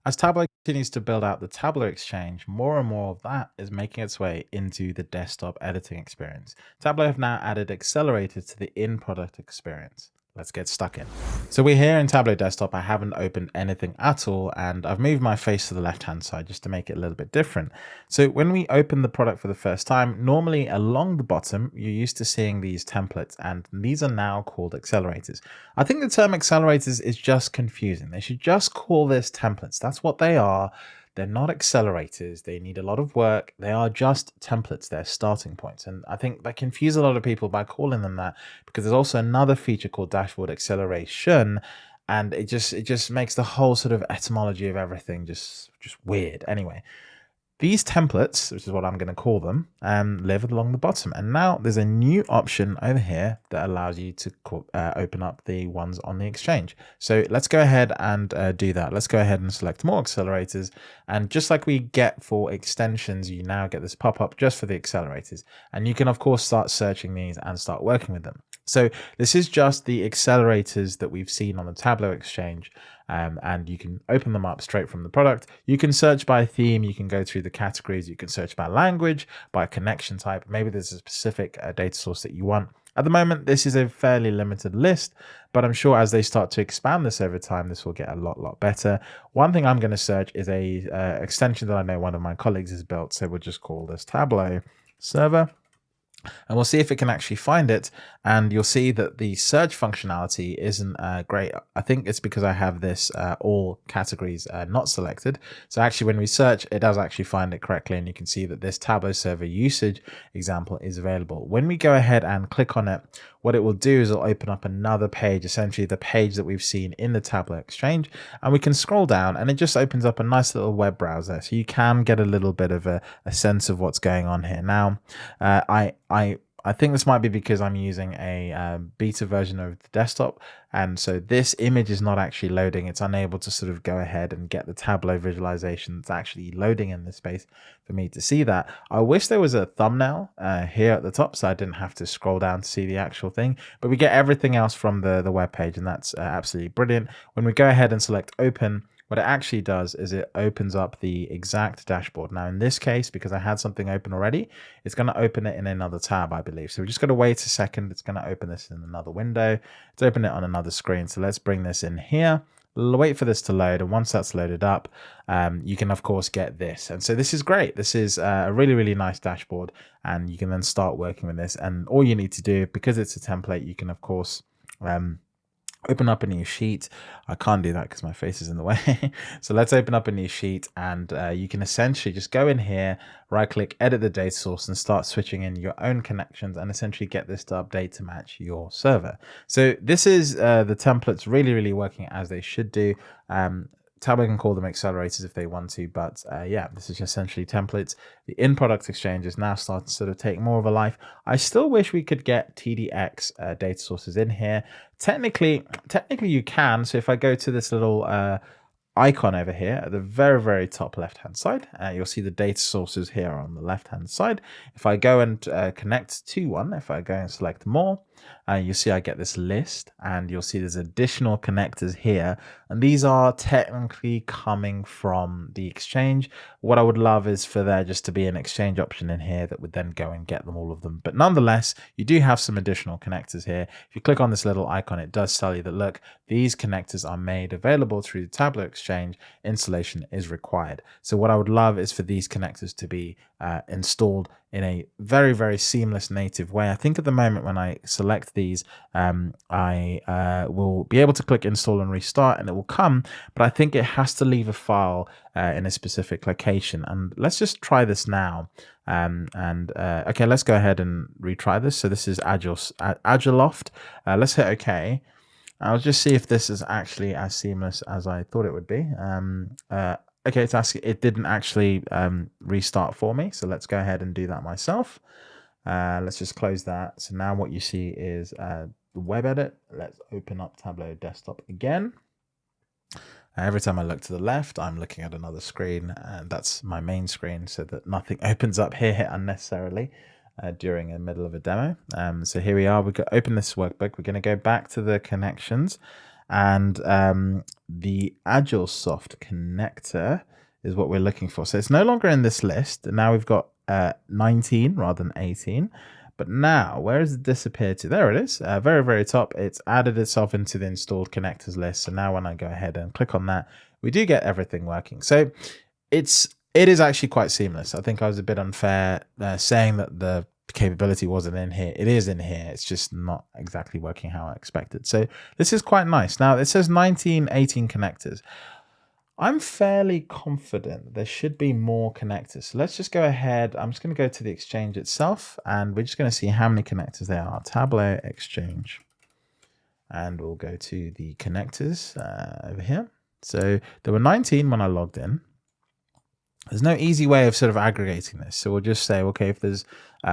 As Tableau continues to build out the Tableau Exchange, more and more of that is making its way into the desktop editing experience. Tableau have now added accelerators to the in-product experience. Let's get stuck in. So we're here in Tableau Desktop. I haven't opened anything at all, and I've moved my face to the left-hand side just to make it a little bit different. So when we open the product for the first time, normally along the bottom, you're used to seeing these templates, and these are now called accelerators. I think the term accelerators is just confusing. They should just call this templates. That's what they are. They're not accelerators. They need a lot of work. They are just templates. They're starting points. And I think they confuse a lot of people by calling them that, because there's also another feature called dashboard acceleration. And it just makes the whole sort of etymology of everything just weird. Anyway, these templates, which is what I'm going to call them, live along the bottom. And now there's a new option over here that allows you to open up the ones on the Exchange. So let's go ahead and do that. Let's go ahead and select more accelerators. And just like we get for extensions, you now get this pop-up just for the accelerators. And you can, of course, start searching these and start working with them. So this is just the accelerators that we've seen on the Tableau Exchange. And you can open them up straight from the product. You can search by theme. You can go through the categories. You can search by language, by connection type. Maybe there's a specific data source that you want. At the moment, this is a fairly limited list, but I'm sure as they start to expand this over time, this will get a lot better. One thing I'm going to search is a extension that I know one of my colleagues has built. So we'll just call this Tableau Server. And we'll see if it can actually find it. And you'll see that the search functionality isn't great. I think it's because I have this all categories not selected. So actually when we search, it does actually find it correctly. And you can see that this Tableau server usage example is available. When we go ahead and click on it, what it will do is it'll open up another page, essentially the page that we've seen in the Tableau Exchange. And we can scroll down and it just opens up a nice little web browser. So you can get a little bit of a sense of what's going on here. Now, I think this might be because I'm using a beta version of the desktop. And so this image is not actually loading. It's unable to sort of go ahead and get the Tableau visualization that's actually loading in this space for me to see that. I wish there was a thumbnail here at the top so I didn't have to scroll down to see the actual thing. But we get everything else from the web page, and that's absolutely brilliant. When we go ahead and select open, what it actually does is it opens up the exact dashboard. Now, in this case, because I had something open already, it's going to open it in another tab, I believe. So we're just going to wait a second. It's going to open this in another window. It's open it on another screen. So let's bring this in here. We'll wait for this to load. And once that's loaded up, you can, of course, get this. And so this is great. This is a really nice dashboard. And you can then start working with this. And all you need to do, because it's a template, you can, of course, open up a new sheet. I can't do that because my face is in the way. So let's open up a new sheet, and you can essentially just go in here, right click, edit the data source, and start switching in your own connections and essentially get this to update to match your server. So this is the templates really working as they should do. Tableau can call them accelerators if they want to, but yeah, this is essentially templates. The in-product exchange is now starting to sort of take more of a life. I still wish we could get TDX data sources in here. Technically you can. So if I go to this little icon over here at the very top left hand side, you'll see the data sources here on the left hand side. If I go and connect to one, if I go and select more, you'll see I get this list, and you'll see there's additional connectors here, and these are technically coming from the Exchange. What I would love is for there just to be an Exchange option in here that would then go and get them, all of them. But nonetheless, you do have some additional connectors here. If you click on this little icon, it does tell you that, look, these connectors are made available through the Tableau Exchange. Installation is required. So what I would love is for these connectors to be installed in a very seamless native way. I think at the moment when I select these, I will be able to click install and restart, and it will come, but I think it has to leave a file in a specific location. And let's just try this now. Okay, let's go ahead and retry this. So this is Agiloft. Let's hit OK. I'll just see if this is actually as seamless as I thought it would be. Okay, it's asking, it didn't actually restart for me. So let's go ahead and do that myself. Let's just close that. So now what you see is the web edit. Let's open up Tableau Desktop again. Every time I look to the left, I'm looking at another screen, and that's my main screen, so that nothing opens up here unnecessarily during the middle of a demo. So here we are. We've got open this workbook. We're going to go back to the connections. and the AgileSoft connector is what we're looking for. So it's no longer in this list. And now we've got 19 rather than 18. But now, where has it disappeared to? There it is, very, very top. It's added itself into the installed connectors list. So now when I go ahead and click on that, we do get everything working. So it is actually quite seamless. I think I was a bit unfair saying that the capability wasn't in here. It is in here. It's just not exactly working how I expected. So this is quite nice. Now it says 19, 18 connectors. I'm fairly confident there should be more connectors. So let's just go ahead. I'm just going to go to the Exchange itself, and we're just going to see how many connectors there are. Tableau Exchange. And we'll go to the connectors over here. So there were 19 when I logged in. There's no easy way of sort of aggregating this. So we'll just say, okay, if there's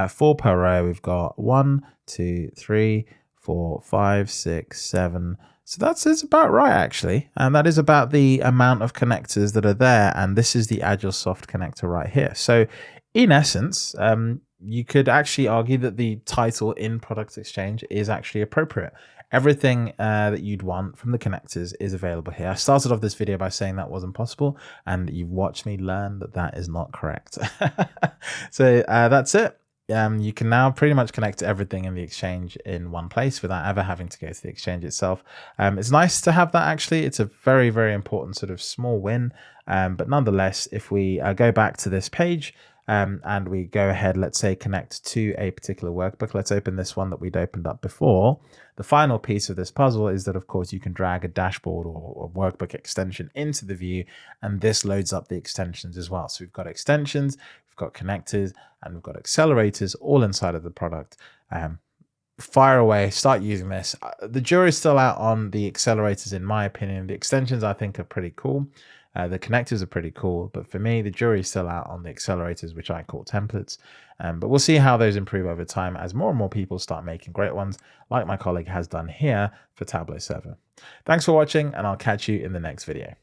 4 per row, we've got 1, 2, 3, 4, 5, 6, 7. So that's about right, actually. And that is about the amount of connectors that are there. And this is the AgileSoft connector right here. So in essence, you could actually argue that the title in Product Exchange is actually appropriate. Everything that you'd want from the connectors is available here. I started off this video by saying that wasn't possible, and you've watched me learn that that is not correct. So that's it. You can now pretty much connect everything in the Exchange in one place without ever having to go to the Exchange itself. It's nice to have that, actually. It's a very, very important sort of small win. But nonetheless, if we go back to this page, and we go ahead, let's say connect to a particular workbook. Let's open this one that we'd opened up before. The final piece of this puzzle is that, of course, you can drag a dashboard or workbook extension into the view, and this loads up the extensions as well. So we've got extensions, we've got connectors, and we've got accelerators all inside of the product. Fire away, start using this. The jury's still out on the accelerators, in my opinion. The extensions I think are pretty cool. The connectors are pretty cool, but for me, the jury's still out on the accelerators, which I call templates. But we'll see how those improve over time as more and more people start making great ones, like my colleague has done here for Tableau Server. Thanks for watching, and I'll catch you in the next video.